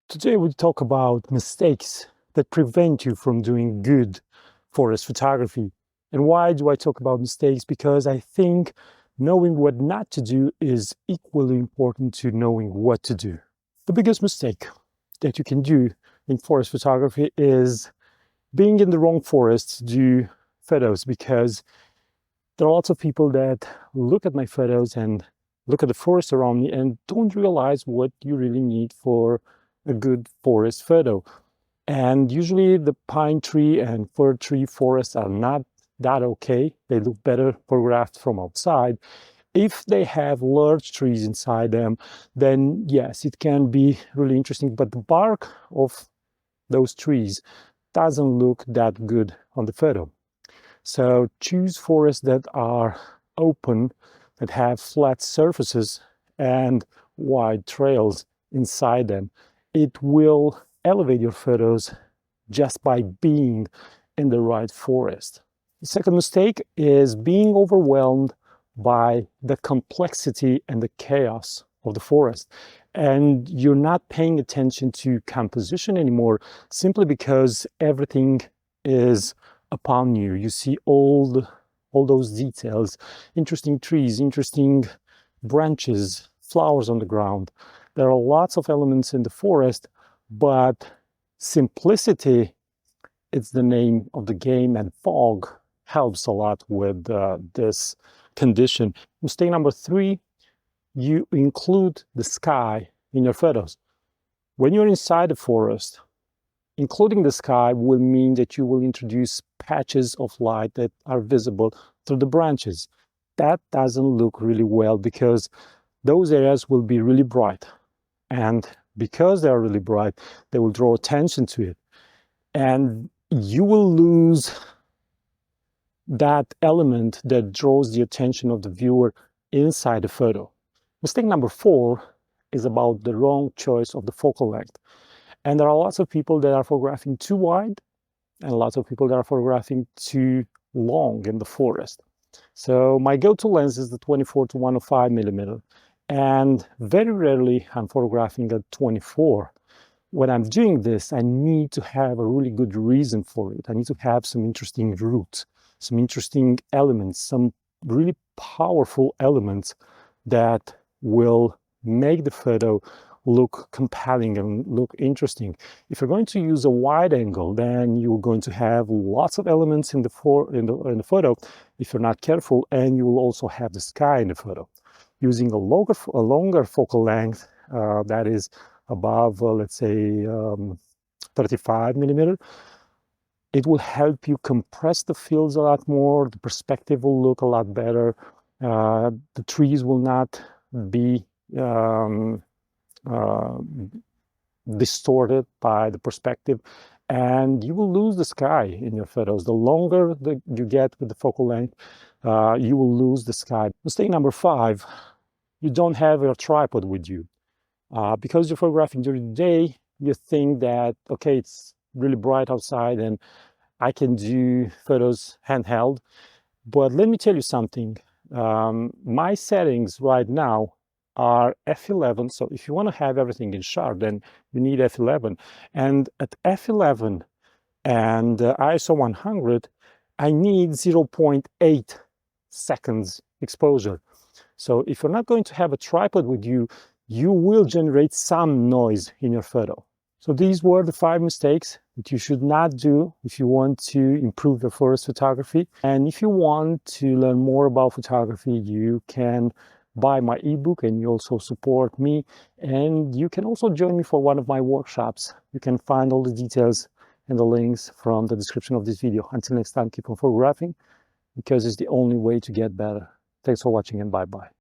Today we talk about mistakes that prevent you from doing good forest photography. And why do I talk about mistakes? Because I think knowing what not to do is equally important to knowing what to do. The biggest mistake that you can do in forest photography is being in the wrong forest to do photos, because there are lots of people that look at my photos and look at the forest around me and don't realize what you really need for a good forest photo. And usually the pine tree and fir tree forests are not that okay. They look better photographed from outside. If they have large trees inside them, then yes, it can be really interesting, but the bark of those trees doesn't look that good on the photo. So choose forests that are open, that have flat surfaces and wide trails inside them. It will elevate your photos just by being in the right forest. The second mistake is being overwhelmed by the complexity and the chaos of the forest. And you're not paying attention to composition anymore simply because everything is upon you. You see all those details, interesting trees, interesting branches, flowers on the ground. There are lots of elements in the forest, but simplicity is the name of the game, and fog helps a lot with this condition. Mistake number 3, you include the sky in your photos. When you're inside the forest, including the sky will mean that you will introduce patches of light that are visible through the branches. That doesn't look really well because those areas will be really bright. And because they are really bright, they will draw attention to it. And you will lose that element that draws the attention of the viewer inside the photo. Mistake number 4 is about the wrong choice of the focal length. And there are lots of people that are photographing too wide and lots of people that are photographing too long in the forest. So my go-to lens is the 24 to 105 millimeter. And very rarely I'm photographing at 24. When I'm doing this, I need to have a really good reason for it. I need to have some interesting roots, some interesting elements, some really powerful elements that will make the photo look compelling and look interesting. If you're going to use a wide angle, then you're going to have lots of elements in the photo if you're not careful, and you will also have the sky in the photo. Using a longer focal length that is above, let's say, 35 millimeter, it will help you compress the fields a lot more. The perspective will look a lot better. The trees will not be distorted by the perspective, and you will lose the sky in your photos. The longer you get with the focal length, you will lose the sky. Mistake number 5, you don't have your tripod with you. Because you're photographing during the day, you think that, okay, it's really bright outside and I can do photos handheld. But let me tell you something. My settings right now are f11. So if you want to have everything in sharp, then you need f11. And at f11 and ISO 100, I need 0.8 seconds exposure. So if you're not going to have a tripod with you, you will generate some noise in your photo. So these were the 5 mistakes that you should not do if you want to improve your forest photography. And if you want to learn more about photography, you can buy my ebook and you also support me. And you can also join me for one of my workshops. You can find all the details and the links from the description of this video. Until next time, keep on photographing, because it's the only way to get better. Thanks for watching and bye-bye.